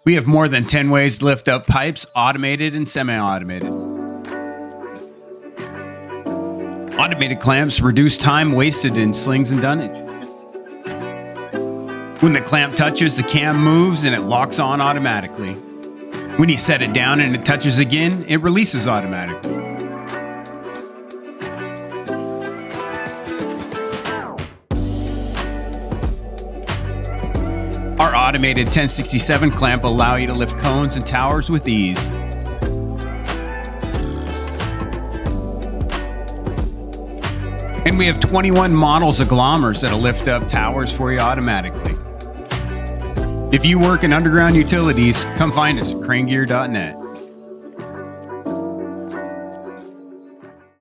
We have more than 10 ways to lift up pipes, automated and semi-automated. Automated clamps reduce time wasted in slings and dunnage. When the clamp touches, the cam moves and it locks on automatically. When you set it down and it touches again, it releases automatically. Our automated 1067 clamp allow you to lift cones and towers with ease. And we have 21 models of glommers that'll lift up towers for you automatically. If you work in underground utilities, come find us at CraneGear.net.